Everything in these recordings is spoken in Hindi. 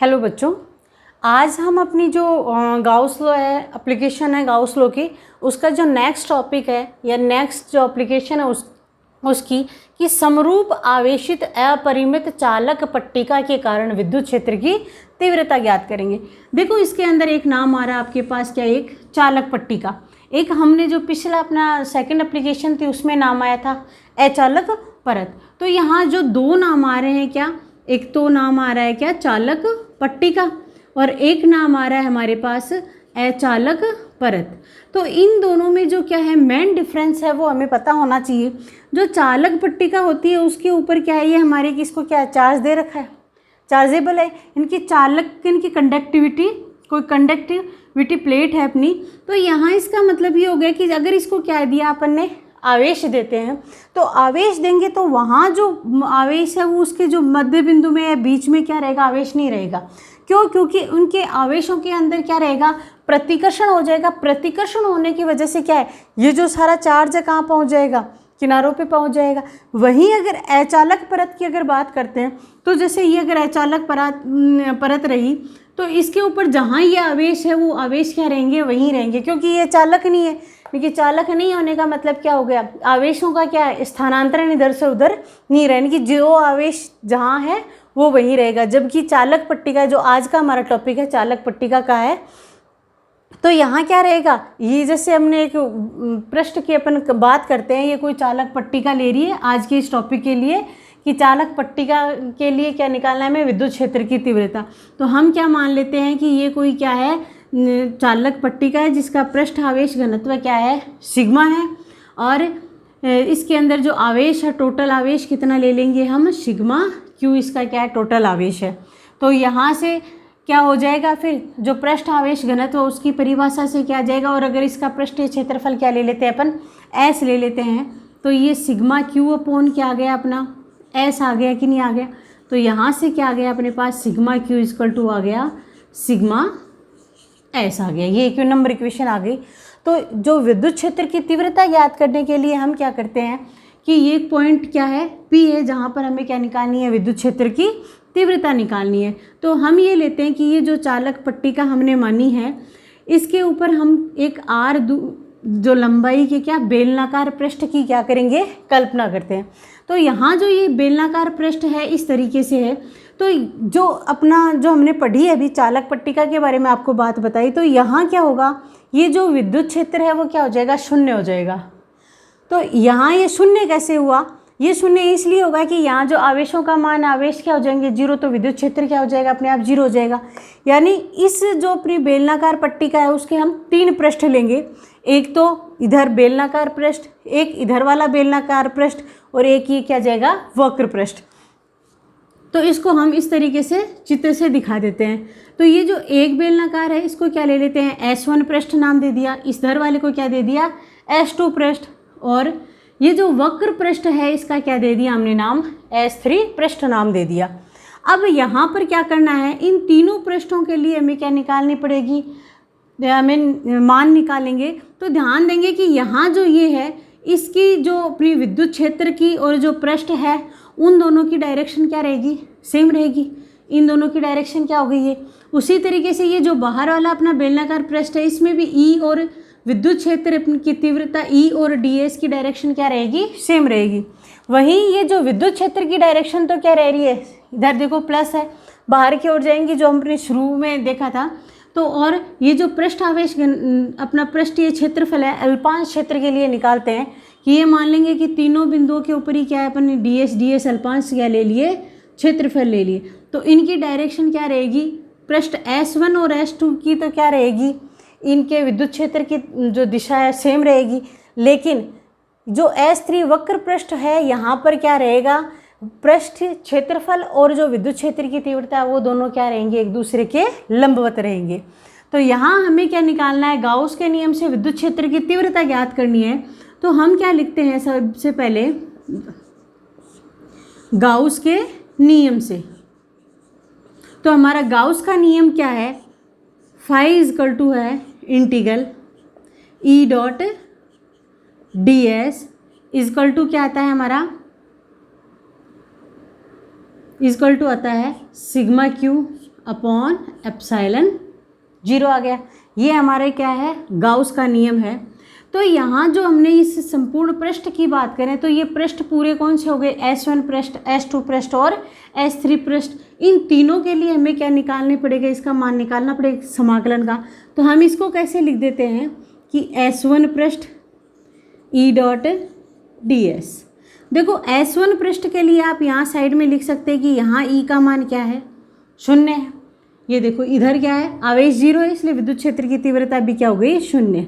हेलो बच्चों, आज हम अपनी जो गाउस लॉ है, एप्लीकेशन है गाउस लॉ की, उसका जो नेक्स्ट टॉपिक है या नेक्स्ट जो एप्लीकेशन है उसकी कि समरूप आवेशित अपरिमित चालक पट्टिका के कारण विद्युत क्षेत्र की तीव्रता ज्ञात करेंगे। देखो इसके अंदर एक नाम आ रहा है आपके पास, क्या, एक चालक पट्टिका। एक हमने जो पिछला अपना सेकंड एप्लीकेशन थी उसमें नाम आया था अचालक परत। तो यहाँ जो दो नाम आ रहे हैं, क्या, एक तो नाम आ रहा है क्या, चालक पट्टिका, और एक नाम आ रहा है हमारे पास अचालक परत। तो इन दोनों में जो क्या है मेन डिफरेंस है वो हमें पता होना चाहिए। जो चालक पट्टिका होती है उसके ऊपर क्या है, ये हमारे किसको क्या है, चार्ज दे रखा है, चार्जेबल है। इनकी कंडक्टिविटी, कोई कंडक्टिविटी प्लेट है अपनी। तो यहाँ इसका मतलब ये हो गया कि अगर इसको क्या दिया अपन ने, आवेश देते हैं, तो आवेश देंगे तो वहाँ जो आवेश है वो उसके जो मध्य बिंदु में या बीच में क्या रहेगा, आवेश नहीं रहेगा। क्यों? क्योंकि उनके आवेशों के अंदर क्या रहेगा, प्रतिकर्षण हो जाएगा। प्रतिकर्षण होने की वजह से क्या है, ये जो सारा चार्ज है कहाँ पहुँच जाएगा, किनारों पे पहुँच जाएगा। वहीं अगर अचालक परत की अगर बात करते हैं तो जैसे ये अगर अचालक परत रही तो इसके ऊपर जहाँ ये आवेश है वो आवेश क्या रहेंगे, वहीं रहेंगे, क्योंकि ये चालक नहीं है। देखिए चालक नहीं होने का मतलब क्या हो गया, आवेशों का क्या है, स्थानांतरण इधर से उधर नहीं रहे, कि जो आवेश जहाँ है वो वहीं रहेगा। जबकि चालक पट्टिका, जो आज का हमारा टॉपिक है चालक पट्टिका का है, तो यहाँ क्या रहेगा, ये जैसे हमने एक पृष्ठ की अपन बात करते हैं, ये कोई चालक पट्टिका ले रही है आज के इस टॉपिक के लिए कि चालक पट्टिका के लिए क्या निकालना है हमें, विद्युत क्षेत्र की तीव्रता। तो हम क्या मान लेते हैं कि ये कोई क्या है, चालक पट्टिका है जिसका पृष्ठ आवेश घनत्व क्या है, सिग्मा है, और इसके अंदर जो आवेश है, टोटल आवेश कितना ले लेंगे हम, सिग्मा क्यू इसका क्या है, टोटल आवेश है। तो यहाँ से क्या हो जाएगा, फिर जो पृष्ठ आवेश घनत्व उसकी परिभाषा से क्या आ जाएगा, और अगर इसका पृष्ठीय क्षेत्रफल क्या ले लेते हैं अपन, एस ले लेते हैं, तो ये सिग्मा क्यू अपॉन क्या आ गया अपना, एस आ गया कि नहीं आ गया। तो यहाँ से क्या आ गया अपने पास, सिग्मा क्यू इक्वल टू आ गया सिग्मा एस आ गया। ये एक नंबर इक्वेशन आ गई। तो जो विद्युत क्षेत्र की तीव्रता ज्ञात करने के लिए हम क्या करते हैं कि ये पॉइंट क्या है, पी है, जहाँ पर हमें क्या निकालनी है, विद्युत क्षेत्र की तीव्रता निकालनी है। तो हम ये लेते हैं कि ये जो चालक पट्टिका हमने मानी है, इसके ऊपर हम एक आर जो लंबाई के क्या बेलनाकार पृष्ठ की क्या करेंगे, कल्पना करते हैं। तो यहाँ जो ये बेलनाकार पृष्ठ है इस तरीके से है। तो जो अपना जो हमने पढ़ी है अभी चालक पट्टिका के बारे में आपको बात बताई, तो यहाँ क्या होगा, ये जो विद्युत क्षेत्र है वो क्या हो जाएगा, शून्य हो जाएगा। तो यहाँ ये शून्य कैसे हुआ, ये शून्य इसलिए होगा कि यहाँ जो आवेशों का मान, आवेश क्या हो जाएंगे, जीरो, तो विद्युत क्षेत्र क्या हो जाएगा, अपने आप जीरो हो जाएगा। यानी इस जो अपनी बेलनाकार पट्टिका है उसके हम तीन पृष्ठ लेंगे, एक तो इधर बेलनाकार पृष्ठ, एक इधर वाला बेलनाकार पृष्ठ, और एक ये क्या जाएगा, वक्र पृष्ठ। तो इसको हम इस तरीके से चित्र से दिखा देते हैं। तो ये जो एक बेलनाकार है इसको क्या ले लेते हैं, S1 पृष्ठ नाम दे दिया, इस धर वाले को क्या दे दिया, S2 पृष्ठ, और ये जो वक्र पृष्ठ है इसका क्या दे दिया हमने नाम, S3 पृष्ठ नाम दे दिया। अब यहाँ पर क्या करना है, इन तीनों पृष्ठों के लिए हमें क्या निकालनी पड़ेगी, हमें मान निकालेंगे। तो ध्यान देंगे कि यहाँ जो ये है इसकी जो अपनी विद्युत क्षेत्र की और जो पृष्ठ है उन दोनों की डायरेक्शन क्या रहेगी, सेम रहेगी। इन दोनों की डायरेक्शन क्या हो गई है। उसी तरीके से ये जो बाहर वाला अपना बेलनाकार पृष्ठ है इसमें भी ई और विद्युत क्षेत्र की तीव्रता ई और डी एस की डायरेक्शन क्या रहेगी, सेम रहेगी। वहीं ये जो विद्युत क्षेत्र की डायरेक्शन तो क्या रह रही है, इधर देखो प्लस है, बाहर की ओर जाएंगी, जो हमने शुरू में देखा था। तो और ये जो पृष्ठ आवेश अपना पृष्ठीय क्षेत्रफल है अल्पांश क्षेत्र के लिए निकालते हैं कि ये मान लेंगे कि तीनों बिंदुओं के ऊपर ही क्या है, अपन ने डी एस अल्पांश क्या ले लिए, क्षेत्रफल ले लिए। तो इनकी डायरेक्शन क्या रहेगी, पृष्ठ S1 और S2 की तो क्या रहेगी, इनके विद्युत क्षेत्र की जो दिशा है सेम रहेगी। लेकिन जो S3 वक्र पृष्ठ है यहाँ पर क्या रहेगा, पृष्ठ क्षेत्रफल और जो विद्युत क्षेत्र की तीव्रता है वो दोनों क्या रहेंगे, एक दूसरे के लंबवत रहेंगे। तो यहाँ हमें क्या निकालना है, गाउस के नियम से विद्युत क्षेत्र की तीव्रता ज्ञात करनी है। तो हम क्या लिखते हैं, सबसे पहले गाउस के नियम से। तो हमारा गाउस का नियम क्या है, फाई इक्वल टू है integral E dot D S equal to क्या आता है हमारा, इक्वल टू आता है सिग्मा क्यू अपॉन एप्सिलॉन 0 आ गया। ये हमारे क्या है, गाउस का नियम है। तो यहाँ जो हमने इस संपूर्ण पृष्ठ की बात करें तो ये पृष्ठ पूरे कौन से हो गए, S1 पृष्ठ, S2 पृष्ठ और S3 पृष्ठ। इन तीनों के लिए हमें क्या निकालने पड़ेगा, इसका मान निकालना पड़ेगा समाकलन का। तो हम इसको कैसे लिख देते हैं कि S1 पृष्ठ E डॉट ds। देखो S1 पृष्ठ के लिए आप यहाँ साइड में लिख सकते हैं कि यहाँ E का मान क्या है, 0 है। ये देखो इधर क्या है, आवेश 0 है, इसलिए विद्युत क्षेत्र की तीव्रता भी क्या हो गई, 0।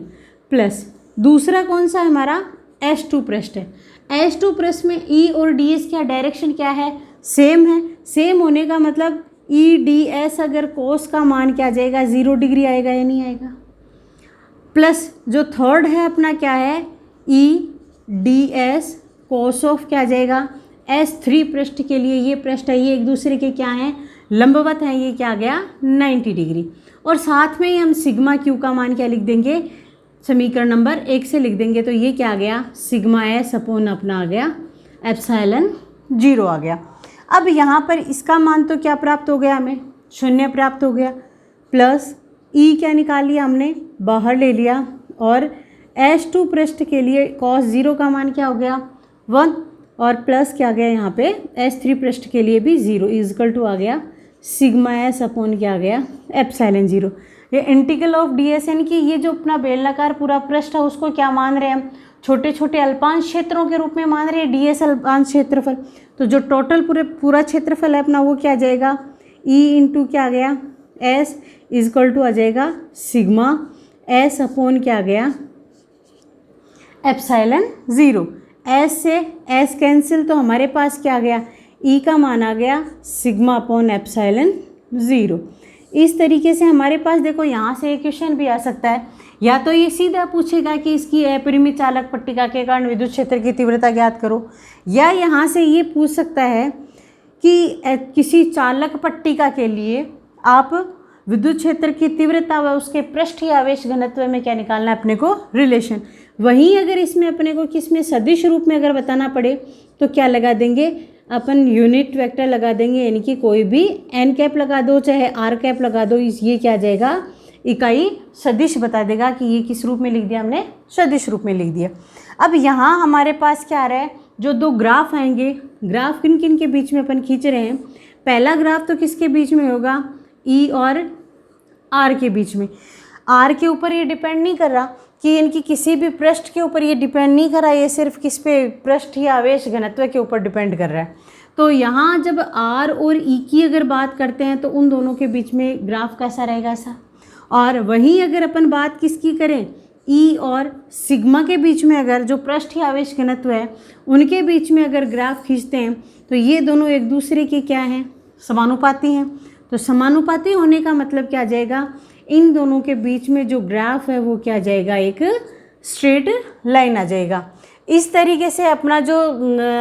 प्लस दूसरा कौन सा हमारा S2 पृष्ठ है। S2 पृष्ठ में E और ds क्या डायरेक्शन क्या है, सेम है। सेम होने का मतलब E ds अगर कोस का मान क्या आ जाएगा, 0 डिग्री आएगा या नहीं आएगा। प्लस जो थर्ड है अपना क्या है, E ds कोस ऑफ क्या आ जाएगा, S3 पृष्ठ के लिए ये पृष्ठ है, ये एक दूसरे के क्या हैं, लंबवत हैं, ये क्या आ गया 90 डिग्री। और साथ में ही हम सिग्मा क्यू का मान क्या लिख देंगे, समीकरण नंबर 1 से लिख देंगे। तो ये क्या आ गया, सिग्मा एस अपॉन अपना आ गया एप्सिलॉन 0 आ गया। अब यहाँ पर इसका मान तो क्या प्राप्त हो गया, हमें 0 प्राप्त हो गया। प्लस E क्या निकाल लिया हमने, बाहर ले लिया। और S2 पृष्ठ के लिए cos 0 का मान क्या हो गया 1, और प्लस क्या आ गया यहाँ पे S3 पृष्ठ के लिए भी 0 इजकल टू आ गया सिग्मा एस अपॉन क्या आ गया एप्सिलॉन 0। ये इंटीग्रल ऑफ ds यानी कि ये जो अपना बेलनाकार पूरा पृष्ठ है उसको क्या मान रहे हैं हम, छोटे छोटे अल्पांश क्षेत्रों के रूप में मान रहे हैं, ds अल्पांश क्षेत्रफल। तो जो टोटल पूरा क्षेत्रफल है अपना वो क्या आ जाएगा, E इंटू क्या आ गया S इजकल टू आ जाएगा सिग्मा S अपॉन क्या आ गया एप्सिलॉन 0। S से S कैंसिल, तो हमारे पास क्या आ गया, E का मान आ गया सिग्मा अपॉन एप्सिलॉन 0। इस तरीके से हमारे पास देखो यहाँ से एक क्वेश्चन भी आ सकता है, या तो ये सीधा पूछेगा कि इसकी अपरिमित चालक पट्टिका के कारण विद्युत क्षेत्र की तीव्रता ज्ञात करो, या यहाँ से ये पूछ सकता है कि किसी चालक पट्टिका के लिए आप विद्युत क्षेत्र की तीव्रता व उसके पृष्ठीय आवेश घनत्व में क्या निकालना है अपने को, रिलेशन। वहीं अगर इसमें अपने को किसमें सदिश रूप में अगर बताना पड़े तो क्या लगा देंगे अपन, यूनिट वेक्टर लगा देंगे, यानी कि कोई भी n कैप लगा दो चाहे r कैप लगा दो, ये क्या आ जाएगा इकाई सदिश बता देगा कि ये किस रूप में लिख दिया हमने, सदिश रूप में लिख दिया। अब यहाँ हमारे पास क्या आ रहा है, जो दो ग्राफ आएंगे, ग्राफ किन किन के बीच में अपन खींच रहे हैं। पहला ग्राफ तो किसके बीच में होगा, E और R के बीच में। R के ऊपर ये डिपेंड नहीं कर रहा कि इनकी किसी भी पृष्ठ के ऊपर ये डिपेंड नहीं कर रहा, ये सिर्फ किस पे, पृष्ठीय आवेश घनत्व के ऊपर डिपेंड कर रहा है। तो यहाँ जब R और E की अगर बात करते हैं तो उन दोनों के बीच में ग्राफ कैसा रहेगा, ऐसा। और वहीं अगर अपन बात किसकी करें, E और सिग्मा के बीच में, अगर जो पृष्ठीय आवेश घनत्व है उनके बीच में अगर ग्राफ खींचते हैं तो ये दोनों एक दूसरे के क्या हैं, समानुपाती हैं। तो समानुपाती होने का मतलब क्या आ जाएगा, इन दोनों के बीच में जो ग्राफ है वो क्या आ जाएगा, एक स्ट्रेट लाइन आ जाएगा। इस तरीके से अपना जो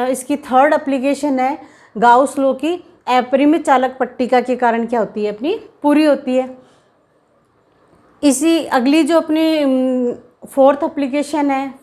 इसकी थर्ड एप्लीकेशन है गाउस लॉ की, अपरिमित चालक पट्टिका के कारण क्या होती है, अपनी पूरी होती है। इसी अगली जो अपनी फोर्थ एप्लीकेशन है